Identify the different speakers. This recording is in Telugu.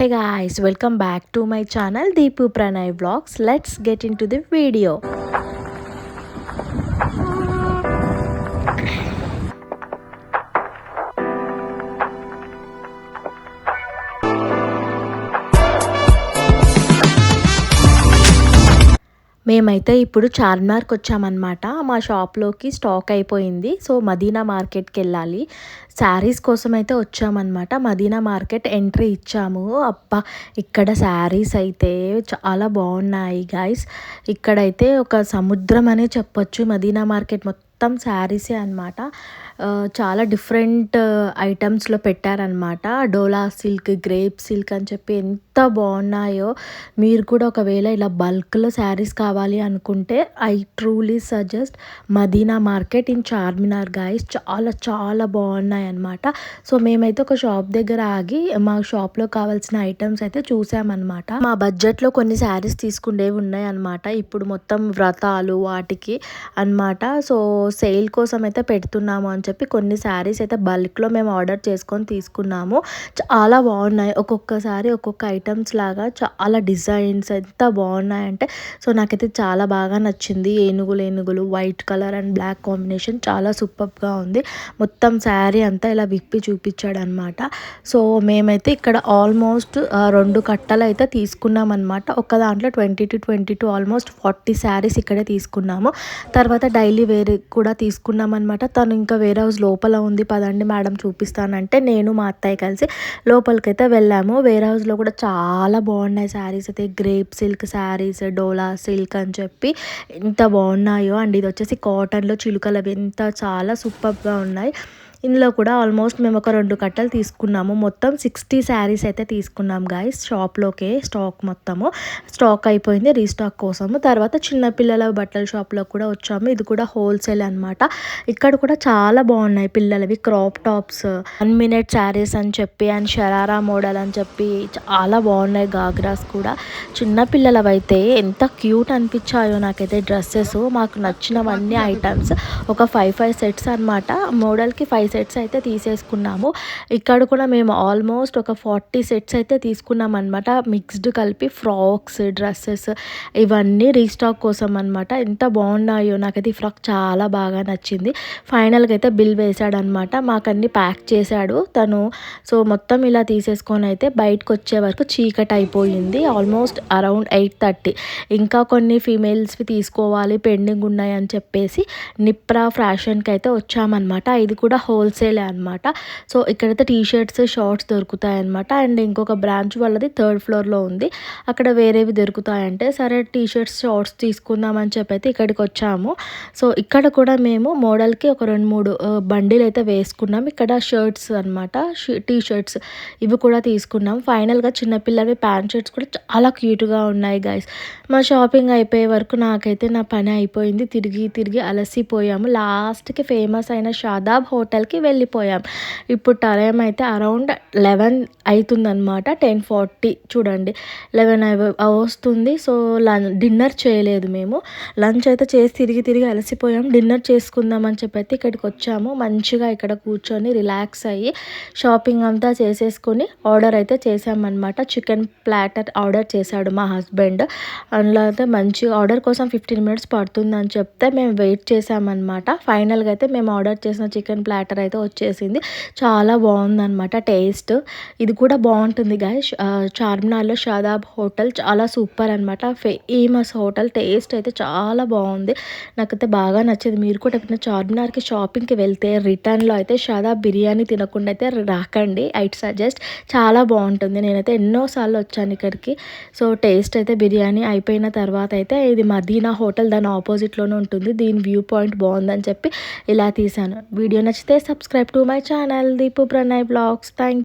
Speaker 1: Hey guys, welcome back to my channel Deepu Pranay Vlogs. Let's get into the video. మేమైతే ఇప్పుడు చార్మినార్కి వచ్చామన్నమాట. మా షాప్లోకి స్టాక్ అయిపోయింది. సో మదీనా మార్కెట్కి వెళ్ళాలి. శారీస్ కోసం అయితే వచ్చామన్నమాట. మదీనా మార్కెట్ ఎంట్రీ ఇచ్చాము. అబ్బా, ఇక్కడ శారీస్ అయితే చాలా బాగున్నాయి గైస్. ఇక్కడైతే ఒక సముద్రం అనే చెప్పొచ్చు. మదీనా మార్కెట్ మొత్తం శారీసే అనమాట. చాలా డిఫరెంట్ ఐటమ్స్లో పెట్టారనమాట. డోలా సిల్క్, గ్రేప్ సిల్క్ అని చెప్పి ఎంత బాగున్నాయో. మీరు కూడా ఒకవేళ ఇలా బల్క్లో శారీస్ కావాలి అనుకుంటే I truly suggest Madina market in Charminar guys. చాలా చాలా బాగున్నాయి అనమాట. సో మేమైతే ఒక షాప్ దగ్గర ఆగి మా షాప్లో కావాల్సిన ఐటమ్స్ అయితే చూసామన్నమాట. మా బడ్జెట్లో కొన్ని శారీస్ తీసుకునేవి ఉన్నాయి అనమాట. ఇప్పుడు మొత్తం వ్రతాలు వాటికి అనమాట. సో సేల్ కోసం అయితే పెడుతున్నాము అని చెప్పి కొన్ని శారీస్ అయితే బల్క్లో మేము ఆర్డర్ చేసుకొని తీసుకున్నాము. చాలా బాగున్నాయి. ఒక్కొక్కసారి ఒక్కొక్క ఐటమ్స్ లాగా చాలా డిజైన్స్ ఎంత బాగున్నాయంటే, సో నాకైతే చాలా బాగా నచ్చింది. ఏనుగులు white colour and black combination చాలా సూపర్గా ఉంది. మొత్తం శారీ అంతా ఇలా విప్పి చూపించాడు అనమాట. సో మేమైతే ఇక్కడ ఆల్మోస్ట్ 2 కట్టలు అయితే తీసుకున్నాం అనమాట. ఒక దాంట్లో 20 to 22 ఆల్మోస్ట్ 40 శారీస్ ఇక్కడే తీసుకున్నాము. తర్వాత డైలీ వేర్ కూడా తీసుకున్నాం అనమాట. తను ఇంకా వేరే హౌస్ లోపల ఉంది, పదండి మేడం చూపిస్తానంటే నేను మా అత్తయ్య కలిసి లోపలికైతే వెళ్ళాము. వేరే హౌస్లో కూడా చాలా బాగున్నాయి శారీస్ అయితే. గ్రేప్ సిల్క్ శారీస్, డోలా సిల్క్ అని చెప్పి ఎంత బాగున్నాయో అండ్ ఇది వచ్చేసి కాటన్లో చిలుకలు ఎంత చాలా సూపర్గా ఉన్నాయి. ఇందులో కూడా ఆల్మోస్ట్ మేము ఒక 2 కట్టలు తీసుకున్నాము. మొత్తం 60 శారీస్ అయితే తీసుకున్నాం గైస్. షాప్లోకే స్టాక్ అయిపోయింది రీస్టాక్ కోసము. తర్వాత చిన్నపిల్లల బట్టల షాప్లో కూడా వచ్చాము. ఇది కూడా హోల్సేల్ అనమాట. ఇక్కడ కూడా చాలా బాగున్నాయి పిల్లలవి క్రాప్ టాప్స్, 1 minute శారీస్ అని చెప్పి అండ్ షరారా మోడల్ అని చెప్పి చాలా బాగున్నాయి. గాగ్రాస్ కూడా చిన్నపిల్లలవి అయితే ఎంత క్యూట్ అనిపించాయో నాకైతే డ్రెస్సెస్. మాకు నచ్చినవన్నీ ఐటమ్స్ ఒక 5 సెట్స్ అనమాట. మోడల్కి 5 సెట్స్ అయితే తీసేసుకున్నాము. ఇక్కడ కూడా మేము ఆల్మోస్ట్ ఒక 40 సెట్స్ అయితే తీసుకున్నాం అనమాట. మిక్స్డ్ కలిపి ఫ్రాక్స్, డ్రెస్సెస్ ఇవన్నీ రీస్టాక్ కోసం అనమాట. ఎంత బాగున్నాయో నాకైతే ఈ ఫ్రాక్ చాలా బాగా నచ్చింది. ఫైనల్గా అయితే బిల్ వేసాడనమాట. మాకన్నీ ప్యాక్ చేశాడు తను. సో మొత్తం ఇలా తీసేసుకొని అయితే బయటకు వచ్చే వరకు చీకటి అయిపోయింది. Almost around 8:30. ఇంకా కొన్ని ఫీమేల్స్వి తీసుకోవాలి పెండింగ్ ఉన్నాయి అని చెప్పేసి నిప్రా ఫ్యాషన్కి అయితే వచ్చామన్నమాట. ఇది కూడా హోల్సేలే అనమాట. సో ఇక్కడైతే టీషర్ట్స్, షార్ట్స్ దొరుకుతాయి అనమాట. అండ్ ఇంకొక బ్రాంచ్ వాళ్ళది 3rd floorలో ఉంది. అక్కడ వేరేవి దొరుకుతాయంటే సరే టీషర్ట్స్, షార్ట్స్ తీసుకుందామని చెప్పి అయితే ఇక్కడికి వచ్చాము. సో ఇక్కడ కూడా మేము మోడల్కి ఒక 2-3 బండిలు అయితే వేసుకున్నాం. ఇక్కడ షర్ట్స్ అనమాట, టీషర్ట్స్ ఇవి కూడా తీసుకున్నాం. ఫైనల్గా చిన్నపిల్లవి ప్యాంట్ షర్ట్స్ కూడా చాలా క్యూట్గా ఉన్నాయి గైస్. మా షాపింగ్ అయిపోయే వరకు నాకైతే నా పని అయిపోయింది. తిరిగి అలసిపోయాము. లాస్ట్కి ఫేమస్ అయిన షాదాబ్ హోటల్కి వెళ్ళిపోయాం. ఇప్పుడు టైం అయితే అరౌండ్ 11 అవుతుందన్నమాట. 10:40 చూడండి, 11 వస్తుంది. సో డిన్నర్ చేయలేదు మేము. లంచ్ అయితే చేసి తిరిగి అలసిపోయాం. డిన్నర్ చేసుకుందామని చెప్పి అయితే ఇక్కడికి వచ్చాము. మంచిగా ఇక్కడ కూర్చొని రిలాక్స్ అయ్యి షాపింగ్ అంతా చేసేసుకొని ఆర్డర్ అయితే చేసామన్నమాట. చికెన్ ప్లాటర్ ఆర్డర్ చేశాడు మా హస్బెండ్. అందులో అయితే మంచి ఆర్డర్ కోసం 15 minutes పడుతుందని చెప్తే మేము వెయిట్ చేసామన్నమాట. ఫైనల్గా అయితే మేము ఆర్డర్ చేసిన చికెన్ ప్లాటర్ అయితే వచ్చేసింది. చాలా బాగుందన్నమాట టేస్ట్. ఇది కూడా బాగుంటుంది గైస్. చార్మినార్లో షాదాబ్ హోటల్ చాలా సూపర్ అనమాట. Famous hotel. టేస్ట్ అయితే చాలా బాగుంది. నాకైతే బాగా నచ్చింది. మీరు కూడా ఎప్పుడైనా చార్మినార్కి షాపింగ్కి వెళ్తే రిటర్న్లో అయితే షాదాబ్ బిర్యానీ తినకుండా అయితే రాకండి. ఐట్ సజెస్ట్. చాలా బాగుంటుంది. నేనైతే ఎన్నోసార్లు వచ్చాను ఇక్కడికి. సో టేస్ట్ అయితే బిర్యానీ అయిపోయిన తర్వాత అయితే ఇది మదీనా హోటల్ దాని ఆపోజిట్లోనే ఉంటుంది. దీని వ్యూ పాయింట్ బాగుందని చెప్పి ఇలా తీసాను. వీడియో నచ్చితే subscribe to my channel Deepu Pranay blogs. Thank